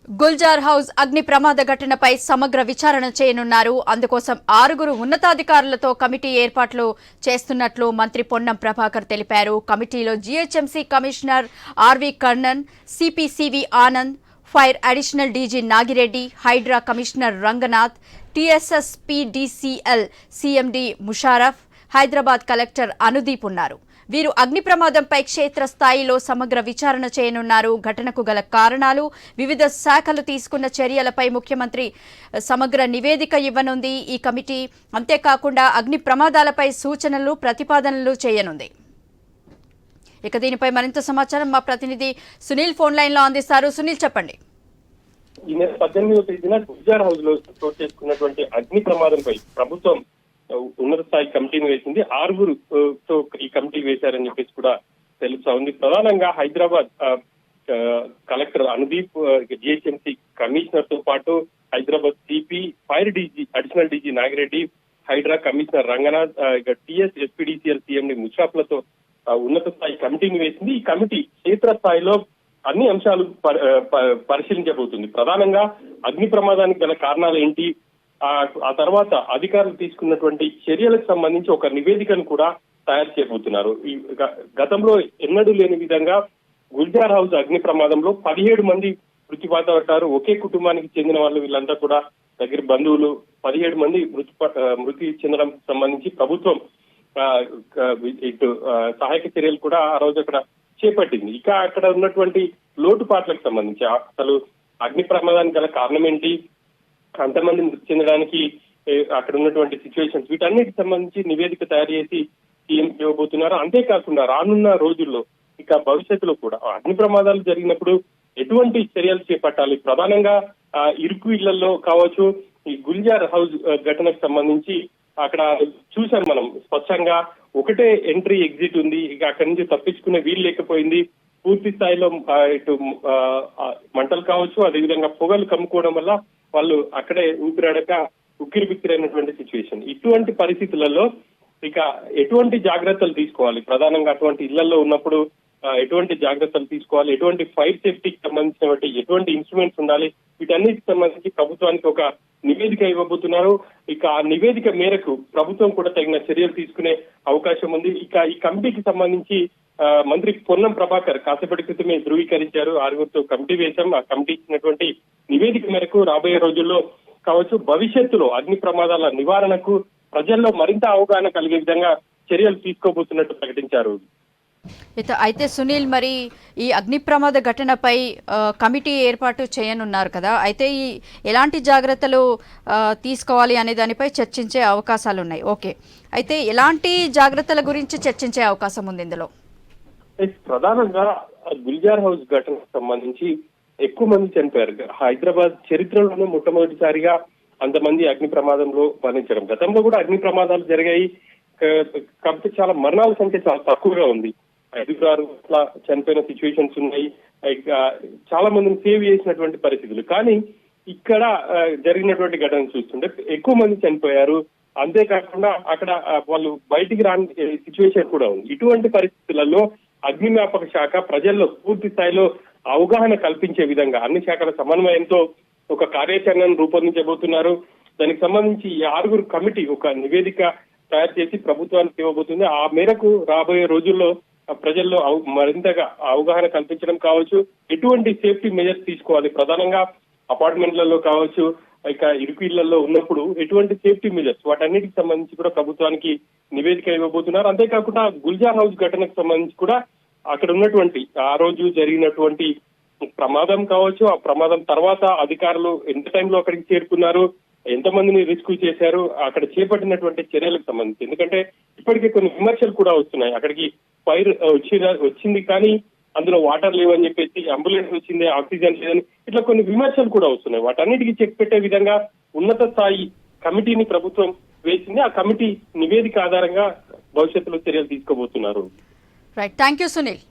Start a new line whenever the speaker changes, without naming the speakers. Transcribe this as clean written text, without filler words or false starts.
Gulzar house అగ్ని ప్రమాద ఘటనపై సమగ్ర విచారణ చేయనున్నారు. అందుకోసం 6 ఉన్నతాధికారులతో కమిటీ ఏర్పాట్లు చేస్తున్నట్లు మంత్రి పొన్నం ప్రభాకర్ తెలిపారు. కమిటీలో GHMC commissioner R V Karnan, CP CV Anand, fire additional DG Nagireddy, Hydraa commissioner Ranganath, TSSPDCL CMD Musharraf, Hyderabad collector Anudeep ఉన్నారు. వీరు అగ్ని ప్రమాదంపై క్షేత్రస్థాయిలో సమగ్ర విచారణ చేయనున్నారు. ఘటనకు గల కారణాలు, వివిధ శాఖలు తీసుకున్న చర్యలపై ముఖ్యమంత్రి సమగ్ర నివేదిక ఇవ్వనుంది ఈ కమిటీ. అంతేకాకుండా అగ్ని ప్రమాదాలపై సూచనలు, ప్రతిపాదనలు చేయనుంది. ఇక దీనిపై మరింత సమాచారం మా ప్రతినిధి సునీల్ ఫోన్ లైన్ లో అందిస్తారు. సునీల్, చెప్పండి.
ఈ నెల 18వ తేదీన గుల్జార్ హౌస్ లో చోటు చేసుకున్నటువంటి అగ్ని ప్రమాదంపై ప్రభుత్వం ఉన్నత స్థాయి కమిటీని వేసింది. 6తో ఈ కమిటీ వేశారని చెప్పేసి కూడా తెలుస్తా ఉంది. ప్రధానంగా Hyderabad collector Anudeep, GHMC commissioner తో పాటు Hyderabad CP, fire DG additional DG Nagireddy, Hydraa commissioner Ranganath, TS SPDCL CMD ముషాఫ్లతో ఉన్నత స్థాయి కమిటీని వేసింది. ఈ కమిటీ క్షేత్రస్థాయిలో అన్ని అంశాలు పరిశీలించబోతుంది. ప్రధానంగా అగ్ని ప్రమాదానికి గల కారణాలు ఏంటి, ఆ తర్వాత అధికారులు తీసుకున్నటువంటి చర్యలకు సంబంధించి ఒక నివేదికను కూడా తయారు చేయబోతున్నారు. ఈ గతంలో ఎన్నడూ లేని విధంగా గుల్జార్ హౌస్ అగ్ని ప్రమాదంలో 17 మంది మృతిపాతపడ్డారు. ఒకే కుటుంబానికి చెందిన వాళ్ళు, వీళ్ళంతా కూడా దగ్గర బంధువులు. 17 మంది మృతి చెందడం సంబంధించి ప్రభుత్వం ఇటు సహాయక చర్యలు కూడా ఆ రోజు అక్కడ చేపట్టింది. ఇక అక్కడ ఉన్నటువంటి లోటుపాట్లకు సంబంధించి అసలు అగ్ని ప్రమాదానికి గల కారణం ఏంటి, అంతమంది మృతి చెందడానికి అక్కడ ఉన్నటువంటి సిచ్యువేషన్స్, వీటన్నిటికి సంబంధించి నివేదిక తయారు చేసి సీఎం ఇవ్వబోతున్నారు. అంతేకాకుండా రానున్న రోజుల్లో ఇక భవిష్యత్తులో కూడా అగ్ని ప్రమాదాలు జరిగినప్పుడు ఎటువంటి చర్యలు చేపట్టాలి, ప్రధానంగా ఇరుకు ఇళ్లలో కావచ్చు, ఈ గుల్జార్ హౌస్ ఘటనకు సంబంధించి అక్కడ చూసాం మనం స్పష్టంగా ఒకటే ఎంట్రీ ఎగ్జిట్ ఉంది. ఇక అక్కడి నుంచి తప్పించుకునే వీలు లేకపోయింది. పూర్తి స్థాయిలో ఇటు మంటలు కావచ్చు, అదేవిధంగా పొగలు కమ్ముకోవడం వల్ల వాళ్ళు అక్కడే ఊపిరాడక ఉక్కిరి బిక్కిరైనటువంటి సిచ్యువేషన్. ఇటువంటి పరిస్థితులలో ఇక ఎటువంటి జాగ్రత్తలు తీసుకోవాలి, ప్రధానంగా అటువంటి ఇళ్లలో ఉన్నప్పుడు ఎటువంటి జాగ్రత్తలు తీసుకోవాలి, ఎటువంటి ఫైర్ సేఫ్టీకి సంబంధించినటువంటి ఎటువంటి ఇన్స్ట్రుమెంట్స్ ఉండాలి, వీటన్నిటికి సంబంధించి ప్రభుత్వానికి ఒక నివేదిక ఇవ్వబోతున్నారు. ఇక ఆ నివేదిక మేరకు ప్రభుత్వం కూడా తగిన చర్యలు తీసుకునే అవకాశం ఉంది. ఇక ఈ కమిటీకి సంబంధించి మంత్రి పొన్నం ప్రభాకర్ కాసేపటి క్రితమే ధృవీకరించారు. 6 కమిటీ వేశాం. ఆ కమిటీ ఇచ్చినటువంటి నివేదిక మేరకు రాబోయే రోజుల్లో కావచ్చు, భవిష్యత్తులో అగ్ని ప్రమాదాల నివారణకు ప్రజల్లో మరింత అవగాహన కలిగే విధంగా చర్యలు తీసుకోబోతున్నట్టు ప్రకటించారు.
అయితే సునీల్, మరి ఈ అగ్ని ప్రమాద ఘటనపై కమిటీ ఏర్పాటు చేయనున్నారు కదా, అయితే ఈ ఎలాంటి జాగ్రత్తలు తీసుకోవాలి అనే దానిపై చర్చించే అవకాశాలు ఉన్నాయి. ఓకే, అయితే ఎలాంటి జాగ్రత్తల గురించి చర్చించే అవకాశం ఉంది ఇందులో?
ప్రధానంగా గుల్జార్ హౌస్ ఘటనకు సంబంధించి ఎక్కువ మంది చనిపోయారు. హైదరాబాద్ చరిత్రలోనే మొట్టమొదటిసారిగా అంతమంది అగ్ని ప్రమాదంలో మరణించడం. గతంలో కూడా అగ్ని ప్రమాదాలు జరిగాయి, కాబట్టి చాలా మరణాల సంఖ్య చాలా తక్కువగా ఉంది. 5 అట్లా చనిపోయిన సిచ్యువేషన్స్ ఉన్నాయి. చాలా మందిని సేవ్ చేసినటువంటి పరిస్థితులు. కానీ ఇక్కడ జరిగినటువంటి ఘటన చూస్తుంటే ఎక్కువ మంది చనిపోయారు. అంతేకాకుండా అక్కడ వాళ్ళు బయటికి రాని సిచ్యువేషన్ కూడా ఉంది. ఇటువంటి పరిస్థితులలో అగ్నిమాపక శాఖ ప్రజల్లో పూర్తి స్థాయిలో అవగాహన కల్పించే విధంగా అన్ని శాఖల సమన్వయంతో ఒక కార్యాచరణను రూపొందించబోతున్నారు. దానికి సంబంధించి ఈ 6 కమిటీ ఒక నివేదిక తయారు చేసి ప్రభుత్వానికి ఇవ్వబోతుంది. ఆ మేరకు రాబోయే రోజుల్లో ప్రజల్లో మరింతగా అవగాహన కల్పించడం కావచ్చు, ఎటువంటి సేఫ్టీ మెజర్స్ తీసుకోవాలి, ప్రధానంగా అపార్ట్మెంట్లలో కావచ్చు, ఇక ఇరుకు ఇళ్లలో ఉన్నప్పుడు ఎటువంటి సేఫ్టీ మెజర్స్, వాటన్నిటికి సంబంధించి కూడా ప్రభుత్వానికి నివేదిక ఇవ్వబోతున్నారు. అంతేకాకుండా గుల్జార్ హౌస్ ఘటనకు సంబంధించి కూడా అక్కడ ఉన్నటువంటి ఆ రోజు జరిగినటువంటి ప్రమాదం కావచ్చు, ఆ ప్రమాదం తర్వాత అధికారులు ఎంత టైంలో అక్కడికి చేరుకున్నారు, ఎంతమందిని రెస్క్యూ చేశారు, అక్కడ చేపట్టినటువంటి చర్యలకు సంబంధించి. ఎందుకంటే ఇప్పటికే కొన్ని విమర్శలు కూడా వస్తున్నాయి. అక్కడికి ఫైర్ వచ్చింది కానీ అందులో వాటర్ లేవని చెప్పేసి, అంబులెన్స్ వచ్చింది ఆక్సిజన్ లేదని, ఇట్లా కొన్ని విమర్శలు కూడా వస్తున్నాయి. వాటన్నిటికీ చెక్ పెట్టే విధంగా ఉన్నత స్థాయి కమిటీని ప్రభుత్వం వేసింది. ఆ కమిటీ నివేదిక ఆధారంగా భవిష్యత్తులో చర్యలు తీసుకోబోతున్నారు.
Right, thank you Sunil.